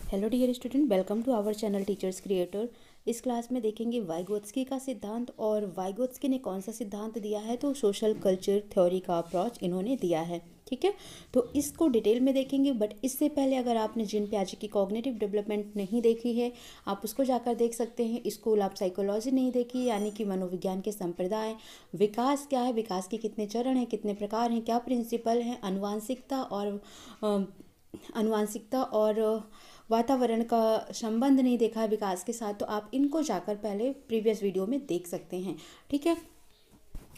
Hello dear student, welcome to our channel teachers creator. इस class में देखेंगे Vygotsky का सिद्धांत। और वाइगोत्स्की ने कौन सा सिद्धांत दिया है? तो सोशल कल्चर थ्योरी का अप्रोच इन्होंने दिया है। ठीक है, तो इसको डिटेल में देखेंगे। बट इससे पहले अगर आपने जीन पियाजे की कॉग्निटिव डेवलपमेंट नहीं देखी है, आप उसको जाकर देख सकते हैं। स्कूल ऑफ साइकोलॉजी नहीं देखी, यानी कि मनोविज्ञान के संप्रदाय, विकास क्या है, विकास के कितने चरण हैं, कितने प्रकार हैं, क्या प्रिंसिपल हैं, अनुवांशिकता और वातावरण का संबंध नहीं देखा है विकास के साथ, तो आप इनको जाकर पहले प्रीवियस वीडियो में देख सकते हैं। ठीक है,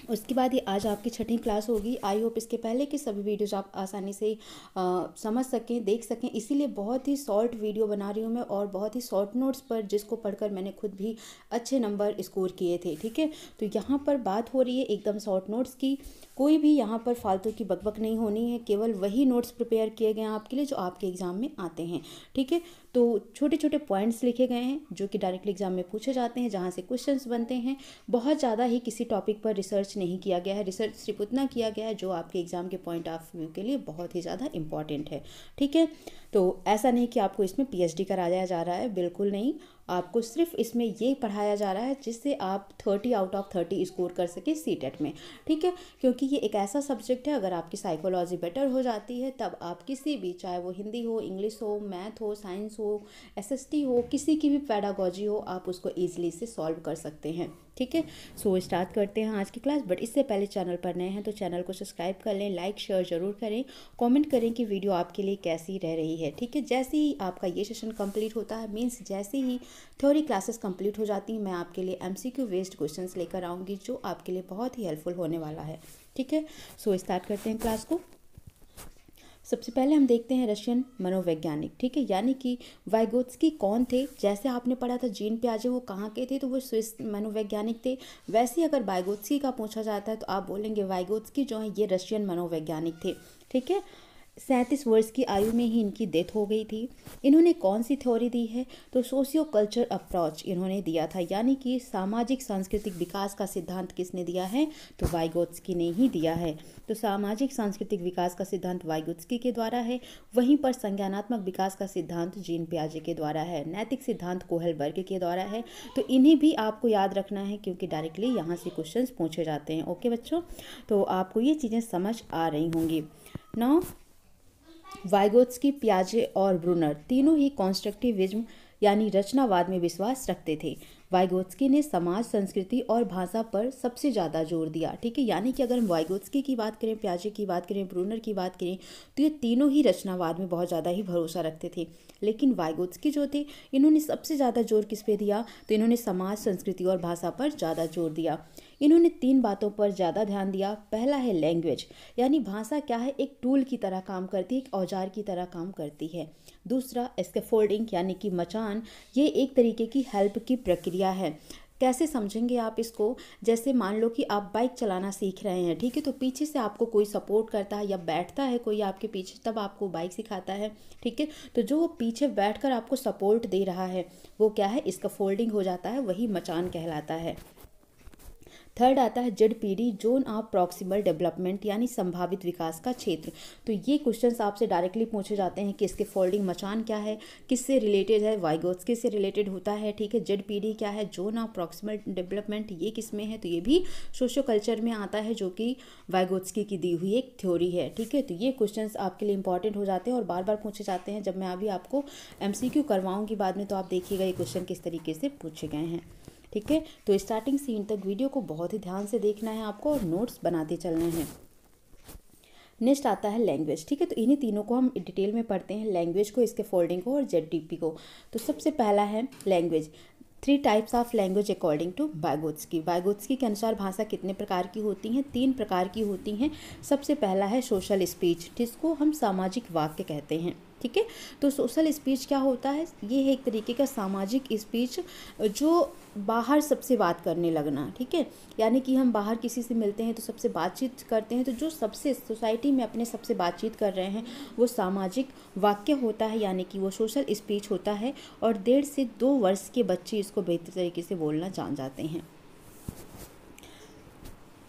उसके बाद ये आज आपकी छठी क्लास होगी। आई होप इसके पहले के सभी वीडियोज आप आसानी से समझ सकें, देख सकें। इसीलिए बहुत ही शॉर्ट वीडियो बना रही हूँ मैं, और बहुत ही शॉर्ट नोट्स पर, जिसको पढ़कर मैंने खुद भी अच्छे नंबर स्कोर किए थे। ठीक है, तो यहाँ पर बात हो रही है एकदम शॉर्ट नोट्स की। कोई भी यहाँ पर फालतू की बकबक नहीं होनी है, केवल वही नोट्स प्रिपेयर किए गए हैं आपके लिए जो आपके एग्ज़ाम में आते हैं। ठीक है, तो छोटे छोटे पॉइंट्स लिखे गए हैं जो कि डायरेक्टली एग्जाम में पूछे जाते हैं, जहाँ से क्वेश्चंस बनते हैं। बहुत ज़्यादा ही किसी टॉपिक पर रिसर्च नहीं किया गया है, रिसर्च सिर्फ उतना किया गया है जो आपके एग्ज़ाम के पॉइंट ऑफ व्यू के लिए बहुत ही ज़्यादा इंपॉर्टेंट है। ठीक है, तो ऐसा नहीं कि आपको इसमें पीएचडी कराया जा रहा है, बिल्कुल नहीं। आपको सिर्फ इसमें ये पढ़ाया जा रहा है जिससे आप 30 आउट ऑफ 30 स्कोर कर सके सीटेट में। ठीक है, क्योंकि ये एक ऐसा सब्जेक्ट है, अगर आपकी साइकोलॉजी बेटर हो जाती है तब आप किसी भी, चाहे वो हिंदी हो, इंग्लिश हो, मैथ हो, साइंस हो, एसएसटी हो, किसी की भी पेडागोजी हो, आप उसको ईजिली से सॉल्व कर सकते हैं। ठीक है, सो स्टार्ट करते हैं आज की क्लास। बट इससे पहले चैनल पर नए हैं तो चैनल को सब्सक्राइब कर लें, लाइक शेयर ज़रूर करें, कमेंट करें कि वीडियो आपके लिए कैसी रह रही है। ठीक है, जैसे ही आपका ये सेशन कंप्लीट होता है, मीन्स जैसे ही थ्योरी क्लासेस कंप्लीट हो जाती हैं, मैं आपके लिए एमसीक्यू बेस्ड क्वेश्चंस लेकर आऊँगी जो आपके लिए बहुत ही हेल्पफुल होने वाला है। ठीक है, सो स्टार्ट करते हैं क्लास को। सबसे पहले हम देखते हैं रशियन मनोवैज्ञानिक। ठीक है, यानी कि वाइगोत्स्की कौन थे? जैसे आपने पढ़ा था जीन पियाजे वो कहाँ के थे, तो वो स्विस मनोवैज्ञानिक थे। वैसे ही अगर वाइगोत्स्की का पूछा जाता है तो आप बोलेंगे वाइगोत्स्की जो है ये रशियन मनोवैज्ञानिक थे। ठीक है, 37 वर्ष की आयु में ही इनकी डेथ हो गई थी। इन्होंने कौन सी थ्योरी दी है? तो सोशियो कल्चर अप्रोच इन्होंने दिया था, यानी कि सामाजिक सांस्कृतिक विकास का सिद्धांत किसने दिया है? तो वाइगोत्स्की ने ही दिया है। तो सामाजिक सांस्कृतिक विकास का सिद्धांत वाइगोत्स्की के द्वारा है। वहीं पर संज्ञानात्मक विकास का सिद्धांत जीन पियाजे के द्वारा है। नैतिक सिद्धांत कोहलबर्ग के द्वारा है। तो इन्हें भी आपको याद रखना है क्योंकि डायरेक्टली यहाँ से क्वेश्चन पूछे जाते हैं। ओके बच्चों, तो आपको ये चीज़ें समझ आ रही होंगी। नाउ वाइगोत्स्की, पियाजे और ब्रूनर तीनों ही कॉन्स्ट्रक्टिविज्म यानी रचनावाद में विश्वास रखते थे। वाइगोत्स्की ने समाज, संस्कृति और भाषा पर सबसे ज़्यादा जोर दिया। ठीक है, यानी कि अगर हम वाइगोत्स्की की बात करें, पियाजे की बात करें, ब्रूनर की बात करें, तो ये तीनों ही रचनावाद में बहुत ज़्यादा ही भरोसा रखते थे। लेकिन वाइगोत्स्की जो थे, इन्होंने सबसे ज़्यादा जोर किस पे दिया? तो इन्होंने समाज, संस्कृति और भाषा पर ज़्यादा जोर दिया। इन्होंने 3 बातों पर ज़्यादा ध्यान दिया। पहला है लैंग्वेज, यानी भाषा क्या है, एक टूल की तरह काम करती है, एक औजार की तरह काम करती है। दूसरा स्कैफोल्डिंग यानी कि मचान, ये एक तरीके की हेल्प की प्रक्रिया है। कैसे समझेंगे आप इसको? जैसे मान लो कि आप बाइक चलाना सीख रहे हैं, ठीक है, तो पीछे से आपको कोई सपोर्ट करता है या बैठता है कोई आपके पीछे, तब आपको बाइक सिखाता है। ठीक है, तो जो पीछे बैठकर आपको सपोर्ट दे रहा है वो क्या है? स्कैफोल्डिंग हो जाता है, वही मचान कहलाता है। थर्ड आता है ZPD, zone of proximal development, यानी संभावित विकास का क्षेत्र। तो ये क्वेश्चंस आपसे डायरेक्टली पूछे जाते हैं कि इसके फोल्डिंग मचान क्या है, किससे रिलेटेड है? वाइगोत्स्की से रिलेटेड होता है। ठीक है, जेडपीडी क्या है? जोन ऑफ प्रॉक्सिमल डेवलपमेंट, ये किस में है? तो ये भी सोशियो कल्चर में आता है, जो कि वाइगोत्स्की की दी हुई एक थ्योरी है। ठीक है, तो ये क्वेश्चंस आपके लिए इंपॉर्टेंट हो जाते हैं और बार बार पूछे जाते हैं। जब मैं अभी आपको एमसीक्यू करवाऊंगी बाद में, तो आप देखिएगा ये क्वेश्चन किस तरीके से पूछे गए हैं। ठीक है, तो स्टार्टिंग से इन तक वीडियो को बहुत ही ध्यान से देखना है आपको और नोट्स बनाते चलने हैं। नेक्स्ट आता है लैंग्वेज। ठीक है, तो इन्हीं तीनों को हम डिटेल में पढ़ते हैं, लैंग्वेज को, इसके फोल्डिंग को और जेडपीडी को। तो सबसे पहला है language. 3 types of language according to Vygotsky. Vygotsky के अनुसार भाषा कितने प्रकार की होती हैं? 3 प्रकार की होती हैं। सबसे पहला है सोशल स्पीच, जिसको हम सामाजिक वाक्य कहते हैं। ठीक है, तो सोशल स्पीच क्या होता है? ये है एक तरीके का सामाजिक स्पीच जो बाहर सबसे बात करने लगना। ठीक है, यानी कि हम बाहर किसी से मिलते हैं तो सबसे बातचीत करते हैं, तो जो सबसे सोसाइटी में अपने सबसे बातचीत कर रहे हैं वो सामाजिक वाक्य होता है, यानी कि वो सोशल स्पीच होता है। और 1.5 से 2 वर्ष के बच्चे इसको बेहतर तरीके से बोलना जान जाते हैं।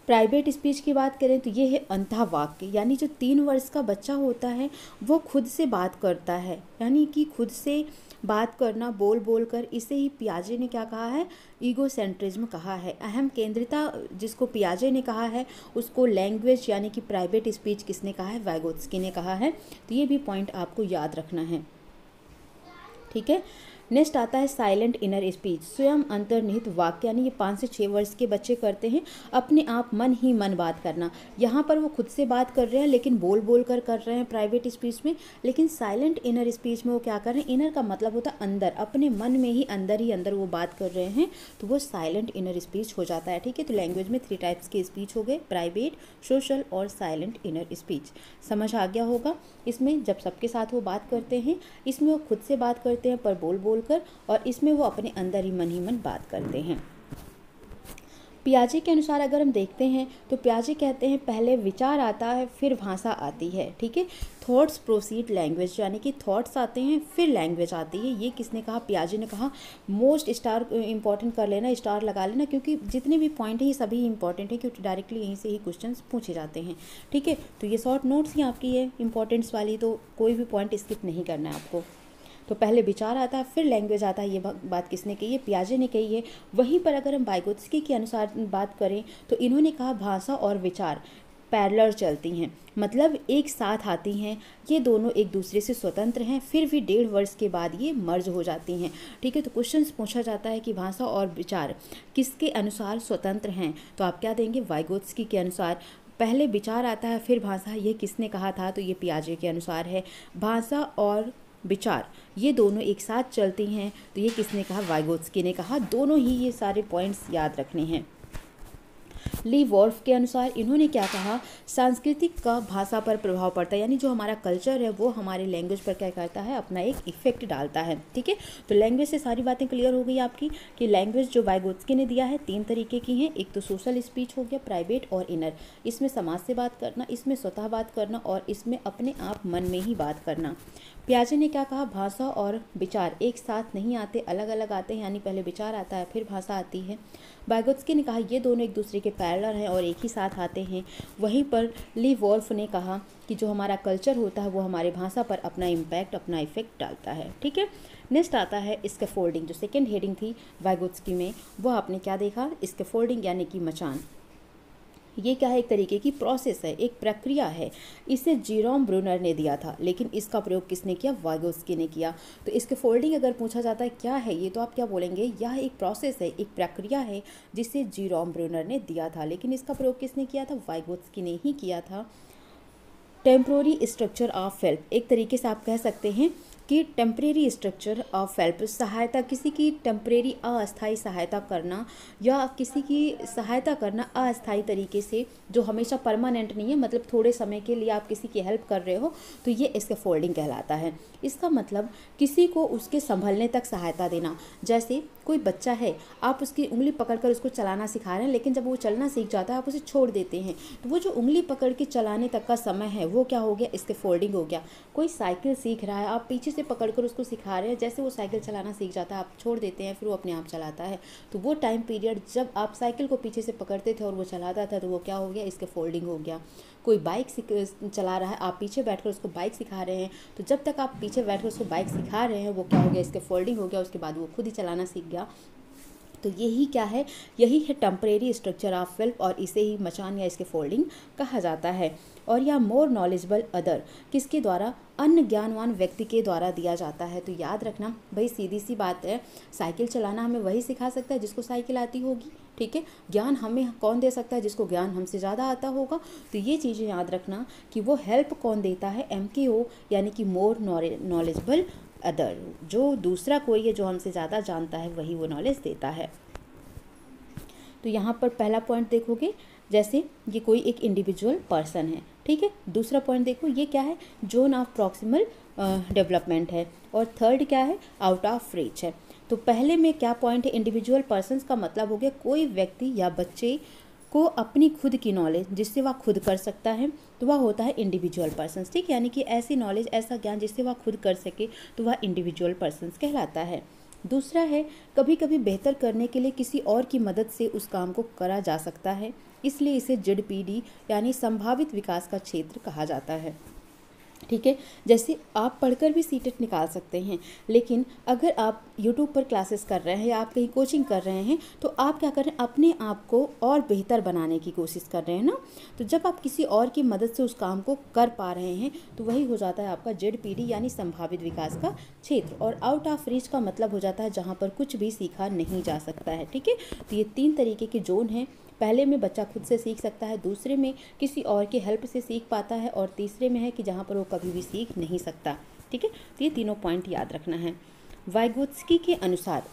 प्राइवेट स्पीच की बात करें तो ये है अंतः वाक्य, यानी जो 3 वर्ष का बच्चा होता है वो खुद से बात करता है, यानी कि खुद से बात करना बोल बोल कर, इसे ही पियाजे ने क्या कहा है, ईगोसेंट्रिज्म कहा है। अहम केंद्रिता जिसको पियाजे ने कहा है, उसको लैंग्वेज यानी कि प्राइवेट स्पीच किसने कहा है, वाइगोत्स्की ने कहा है। तो ये भी पॉइंट आपको याद रखना है, ठीक है। नेक्स्ट आता है साइलेंट इनर स्पीच, स्वयं अंतर्निहित वाक्य, यानी ये 5 से 6 वर्ष के बच्चे करते हैं, अपने आप मन ही मन बात करना। यहाँ पर वो खुद से बात कर रहे हैं लेकिन बोल बोल कर रहे हैं प्राइवेट स्पीच में, लेकिन साइलेंट इनर स्पीच में वो क्या कर रहे हैं, इनर का मतलब होता है अंदर, अपने मन में ही अंदर वो बात कर रहे हैं, तो वो साइलेंट इनर स्पीच हो जाता है, ठीक है। तो लैंग्वेज में 3 टाइप्स के स्पीच हो गए, प्राइवेट, सोशल और साइलेंट इनर स्पीच। समझ आ गया होगा। इसमें जब सबके साथ वो बात करते हैं, इसमें वो खुद से बात करते हैं पर बोल बोल कर, और इसमें वो अपने अंदर ही मन बात करते हैं। पियाजे के अनुसार अगर हम देखते हैं तो पियाजे कहते हैं पहले विचार आता है फिर भाषा आती है, ठीक है। थॉट्स प्रोसीड लैंग्वेज, यानी कि थॉट्स आते हैं फिर लैंग्वेज आती है। ये किसने कहा, पियाजे ने कहा। मोस्ट स्टार इंपॉर्टेंट कर लेना, स्टार लगा लेना, क्योंकि जितने भी पॉइंट हैं ये सभी इंपॉर्टेंट है, क्योंकि डायरेक्टली यहीं से ही क्वेश्चंस पूछे जाते हैं, ठीक है। तो ये शॉर्ट नोट्स ही आपकी है इंपॉर्टेंट्स वाली, तो कोई भी पॉइंट स्किप नहीं करना है आपको। तो पहले विचार आता है फिर लैंग्वेज आता है, ये बात किसने कही है, पियाजे ने कही है। वहीं पर अगर हम वाइगोत्स्की के अनुसार बात करें तो इन्होंने कहा भाषा और विचार पैरेलल चलती हैं, मतलब एक साथ आती हैं, ये दोनों एक दूसरे से स्वतंत्र हैं, फिर भी 1.5 वर्ष के बाद ये मर्ज हो जाती हैं, ठीक है। तो क्वेश्चन पूछा जाता है कि भाषा और विचार किसके अनुसार स्वतंत्र हैं, तो आप क्या देंगे, वाइगोत्स्की के अनुसार। पहले विचार आता है फिर भाषा, ये किसने कहा था, तो ये पियाजे के अनुसार है। भाषा और विचार ये दोनों एक साथ चलती हैं, तो ये किसने कहा, वाइगोत्स्की ने कहा। दोनों ही ये सारे पॉइंट्स याद रखने हैं। ली वॉल्फ के अनुसार इन्होंने क्या कहा, सांस्कृतिक का भाषा पर प्रभाव पड़ता है, यानी जो हमारा कल्चर है वो हमारे लैंग्वेज पर क्या करता है, अपना एक इफेक्ट डालता है, ठीक है। तो लैंग्वेज से सारी बातें क्लियर हो गई आपकी कि लैंग्वेज जो वाइगोत्स्की ने दिया है 3 तरीके की हैं। एक तो सोशल स्पीच हो गया, प्राइवेट और इनर, इसमें समाज से बात करना, इसमें स्वतः बात करना और इसमें अपने आप मन में ही बात करना। पियाजे ने क्या कहा, भाषा और विचार एक साथ नहीं आते, अलग अलग आते हैं, यानी पहले विचार आता है फिर भाषा आती है। वाइगोत्स्की ने कहा ये दोनों एक दूसरे के पैरेलल हैं और एक ही साथ आते हैं। वहीं पर ली वॉल्फ ने कहा कि जो हमारा कल्चर होता है वो हमारे भाषा पर अपना इम्पैक्ट, अपना इफेक्ट डालता है, ठीक है। नेक्स्ट आता है स्कैफोल्डिंग, जो सेकेंड हेडिंग थी वाइगोत्स्की में, वो आपने क्या देखा, स्कैफोल्डिंग यानी कि मचान। ये क्या है, एक तरीके की प्रोसेस है, एक प्रक्रिया है। इसे जेरोम ब्रूनर ने दिया था, लेकिन इसका प्रयोग किसने किया, वाइगोत्स्की ने किया। तो इसके फोल्डिंग अगर पूछा जाता है क्या है ये, तो आप क्या बोलेंगे, यह एक प्रोसेस है, एक प्रक्रिया है जिसे जेरोम ब्रूनर ने दिया था, लेकिन इसका प्रयोग किसने किया था, वाइगोत्स्की ने ही किया था। टेम्प्रोरी स्ट्रक्चर ऑफ फेल्प, एक तरीके से आप कह सकते हैं कि टेम्परेरी स्ट्रक्चर ऑफ हेल्प, सहायता, किसी की टेम्परेरी अस्थायी सहायता करना या किसी की सहायता करना अस्थायी तरीके से, जो हमेशा परमानेंट नहीं है, मतलब थोड़े समय के लिए आप किसी की हेल्प कर रहे हो, तो ये स्कैफोल्डिंग कहलाता है। इसका मतलब किसी को उसके संभलने तक सहायता देना। जैसे कोई बच्चा है, आप उसकी उंगली पकड़कर उसको चलाना सिखा रहे हैं, लेकिन जब वो चलना सीख जाता है आप उसे छोड़ देते हैं, तो वो जो उंगली पकड़ के चलाने तक का समय है वो क्या हो गया, स्कैफोल्डिंग हो गया। कोई साइकिल सीख रहा है, आप पीछे से पकड़कर उसको सिखा रहे हैं, जैसे वो साइकिल चलाना सीख जाता है आप छोड़ देते हैं, फिर वो अपने आप चलाता है, तो वो टाइम पीरियड जब आप साइकिल को पीछे से पकड़ते थे और वो चलाता था, तो वो क्या हो गया, स्कैफोल्डिंग हो गया। कोई बाइक चला रहा है, आप पीछे बैठकर उसको बाइक सिखा रहे हैं, तो जब तक आप पीछे बैठकर उसको बाइक सिखा रहे हैं वो क्या हो गया, स्कैफोल्डिंग हो गया। उसके बाद वो खुद ही चलाना सीख गया। तो यही क्या है, यही है टेम्परेरी स्ट्रक्चर ऑफ वेल्थ, और इसे ही मचान या स्कैफोल्डिंग कहा जाता है। और यह मोर नॉलेजेबल अदर किसके द्वारा, अन्य ज्ञानवान व्यक्ति के द्वारा दिया जाता है। तो याद रखना भाई, सीधी सी बात है, साइकिल चलाना हमें वही सिखा सकता है जिसको साइकिल आती होगी, ठीक है। ज्ञान हमें कौन दे सकता है, जिसको ज्ञान हमसे ज़्यादा आता होगा। तो ये चीज़ें याद रखना कि वो हेल्प कौन देता है, MKO, यानी कि मोर नॉलेजेबल अदर, जो दूसरा कोई है जो हमसे ज़्यादा जानता है वही वो नॉलेज देता है। तो यहाँ पर पहला पॉइंट देखोगे, जैसे ये कोई एक इंडिविजुअल पर्सन है, ठीक है। दूसरा पॉइंट देखो, ये क्या है, जोन ऑफ प्रॉक्सिमल डेवलपमेंट है, और थर्ड क्या है, आउट ऑफ रीच है। तो पहले में क्या पॉइंट है, इंडिविजुअल पर्सन्स का मतलब हो गया कोई व्यक्ति या बच्चे को अपनी खुद की नॉलेज जिससे वह खुद कर सकता है, तो वह होता है इंडिविजुअल पर्सन्स, ठीक, यानी कि ऐसी नॉलेज, ऐसा ज्ञान जिससे वह खुद कर सके, तो वह इंडिविजुअल पर्सन्स कहलाता है। दूसरा है, कभी कभी बेहतर करने के लिए किसी और की मदद से उस काम को करा जा सकता है, इसलिए इसे ZPD यानी संभावित विकास का क्षेत्र कहा जाता है। ठीक है। जैसे आप पढ़कर भी सीटेट निकाल सकते हैं, लेकिन अगर आप यूट्यूब पर क्लासेस कर रहे हैं या आप कहीं कोचिंग कर रहे हैं तो आप क्या कर रहे हैं, अपने आप को और बेहतर बनाने की कोशिश कर रहे हैं ना। तो जब आप किसी और की मदद से उस काम को कर पा रहे हैं तो वही हो जाता है आपका ZPD यानी संभावित विकास का क्षेत्र। और आउट ऑफ रीच का मतलब हो जाता है जहाँ पर कुछ भी सीखा नहीं जा सकता है। ठीक है, तो ये 3 तरीके के जोन हैं। पहले में बच्चा खुद से सीख सकता है, दूसरे में किसी और की हेल्प से सीख पाता है, और तीसरे में है कि जहाँ पर वो कभी भी सीख नहीं सकता। ठीक है, तो ये तीनों पॉइंट याद रखना है। वाइगोत्स्की के अनुसार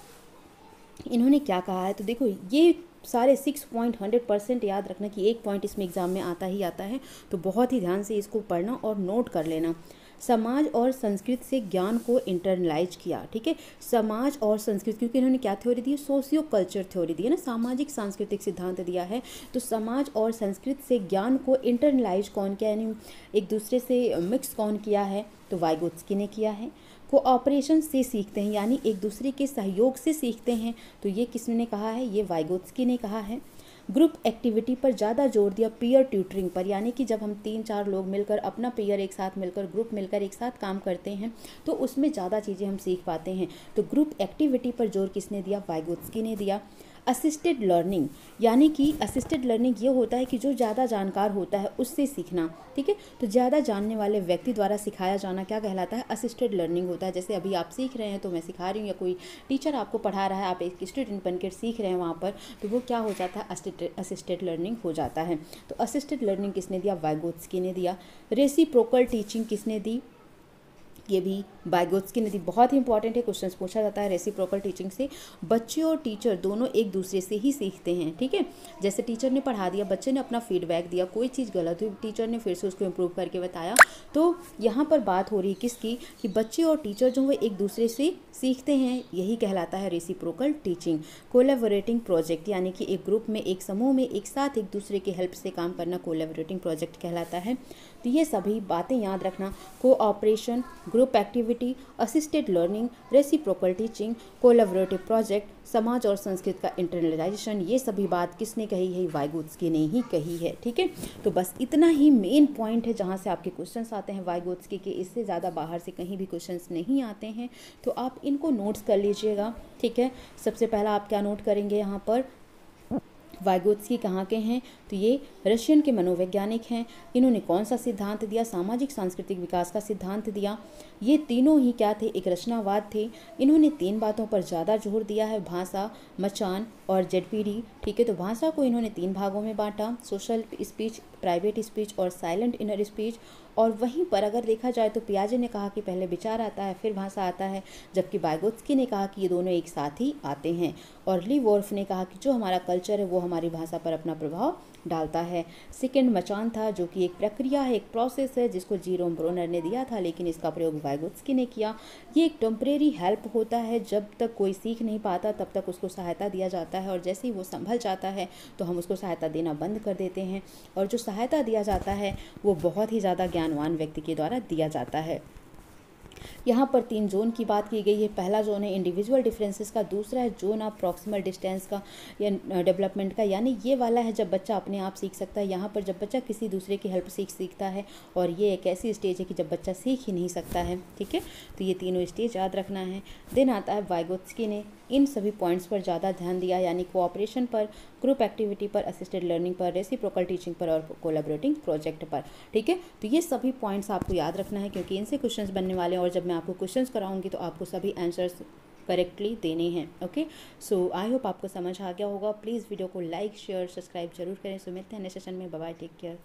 इन्होंने क्या कहा है, तो देखो ये सारे 6 पॉइंट 100% याद रखना कि एक पॉइंट इसमें एग्जाम में आता ही आता है, तो बहुत ही ध्यान से इसको पढ़ना और नोट कर लेना। समाज और संस्कृति से ज्ञान को इंटरनलाइज किया। ठीक है, समाज और संस्कृति, क्योंकि इन्होंने क्या थ्योरी दी है, सोशियो कल्चर थ्योरी दी है ना, सामाजिक सांस्कृतिक सिद्धांत दिया है। तो समाज और संस्कृति से ज्ञान को इंटरनलाइज कौन किया, यानी एक दूसरे से मिक्स कौन किया है, तो वाइगोत्स्की ने किया है। कोऑपरेशन से सीखते हैं, यानी एक दूसरे के सहयोग से सीखते हैं, तो ये किसने कहा है, ये वाइगोत्स्की ने कहा है। ग्रुप एक्टिविटी पर ज़्यादा जोर दिया, पीयर ट्यूटरिंग पर, यानी कि जब हम 3-4 लोग मिलकर अपना पीयर एक साथ मिलकर ग्रुप मिलकर एक साथ काम करते हैं तो उसमें ज़्यादा चीज़ें हम सीख पाते हैं। तो ग्रुप एक्टिविटी पर जोर किसने दिया, वाइगोत्स्की ने दिया। असिस्टेड लर्निंग, यानी कि असिस्टेड लर्निंग ये होता है कि जो ज़्यादा जानकार होता है उससे सीखना। ठीक है, तो ज़्यादा जानने वाले व्यक्ति द्वारा सिखाया जाना क्या कहलाता है, असिस्टेड लर्निंग होता है। जैसे अभी आप सीख रहे हैं तो मैं सिखा रही हूँ, या कोई टीचर आपको पढ़ा रहा है, आप एक स्टूडेंट बनकर सीख रहे हैं वहाँ पर, तो वो क्या हो जाता है, असिस्टेड लर्निंग हो जाता है। तो असिस्टेड लर्निंग किसने दिया, वाइगोत्स्की ने दिया। रेसिप्रोकल टीचिंग किसने दी, ये भी वाइगोत्स्की ने दी। बहुत ही इंपॉर्टेंट है, क्वेश्चंस पूछा जाता है रेसिप्रोकल टीचिंग से। बच्चे और टीचर दोनों एक दूसरे से ही सीखते हैं। ठीक है, जैसे टीचर ने पढ़ा दिया, बच्चे ने अपना फीडबैक दिया, कोई चीज़ गलत हुई टीचर ने फिर से उसको इम्प्रूव करके बताया। तो यहाँ पर बात हो रही है किसकी, कि बच्चे और टीचर जो वो एक दूसरे से सीखते हैं, यही कहलाता है रेसिप्रोकल टीचिंग। कोलैबोरेटिंग प्रोजेक्ट, यानी कि एक ग्रुप में, एक समूह में एक साथ एक दूसरे की हेल्प से काम करना कोलैबोरेटिंग प्रोजेक्ट कहलाता है। तो ये सभी बातें याद रखना, cooperation, group activity, assisted learning, reciprocal teaching, collaborative project, समाज और संस्कृति का इंटरनलाइजेशन, ये सभी बात किसने कही है, वाइगोत्स्की ने ही कही है। ठीक है, तो बस इतना ही मेन पॉइंट है जहाँ से आपके क्वेश्चंस आते हैं वाइगोत्स्की के, इससे ज़्यादा बाहर से कहीं भी क्वेश्चंस नहीं आते हैं। तो आप इनको नोट्स कर लीजिएगा। ठीक है, सबसे पहला आप क्या नोट करेंगे यहाँ पर, वाइगोत्स्की कहाँ के हैं, तो ये रशियन के मनोवैज्ञानिक हैं। इन्होंने कौन सा सिद्धांत दिया, सामाजिक सांस्कृतिक विकास का सिद्धांत दिया। ये तीनों ही क्या थे, एक रचनावाद थे। इन्होंने 3 बातों पर ज़्यादा जोर दिया है, भाषा, मचान और ZPD। ठीक है, तो भाषा को इन्होंने 3 भागों में बांटा, सोशल स्पीच, प्राइवेट स्पीच और साइलेंट इनर स्पीच। और वहीं पर अगर देखा जाए तो पियाजे ने कहा कि पहले विचार आता है फिर भाषा आता है, जबकि वाइगोत्स्की ने कहा कि ये दोनों एक साथ ही आते हैं। और ली वोल्फ ने कहा कि जो हमारा कल्चर है वो हमारी भाषा पर अपना प्रभाव डालता है। सेकेंड मचान था, जो कि एक प्रक्रिया है, एक प्रोसेस है, जिसको जीरोम ब्रोनर ने दिया था, लेकिन इसका प्रयोग वाइगोत्स्की ने किया। ये एक टेम्परेरी हेल्प होता है, जब तक कोई सीख नहीं पाता तब तक उसको सहायता दिया जाता है, और जैसे ही वो संभल जाता है तो हम उसको सहायता देना बंद कर देते हैं। और जो सहायता दिया जाता है वो बहुत ही ज़्यादा ज्ञानवान व्यक्ति के द्वारा दिया जाता है। यहाँ पर 3 जोन की बात की गई है। पहला जोन है इंडिविजुअल डिफरेंसेस का, दूसरा है जोन ऑफ प्रॉक्सिमल डिस्टेंस का या डेवलपमेंट का, यानी ये वाला है जब बच्चा अपने आप सीख सकता है। यहाँ पर जब बच्चा किसी दूसरे की हेल्प से सीखता है, और ये एक ऐसी स्टेज है कि जब बच्चा सीख ही नहीं सकता है। ठीक है, तो ये तीनों स्टेज याद रखना है। देन आता है वाइगोत्स्की ने इन सभी पॉइंट्स पर ज़्यादा ध्यान दिया, यानी कोऑपरेशन पर, ग्रुप एक्टिविटी पर, असिस्टेड लर्निंग पर, रेसिप्रोकल टीचिंग पर और कोलैबोरेटिंग प्रोजेक्ट पर। ठीक है, तो ये सभी पॉइंट्स आपको याद रखना है, क्योंकि इनसे क्वेश्चंस बनने वाले हैं, और जब मैं आपको क्वेश्चंस कराऊंगी तो आपको सभी आंसर्स करेक्टली देने हैं। ओके, सो आई होप आपको समझ आ गया होगा। प्लीज़ वीडियो को लाइक, शेयर, सब्सक्राइब जरूर करें। सो मिलते हैं नेक्स्ट सेशन में। Bye bye, take care.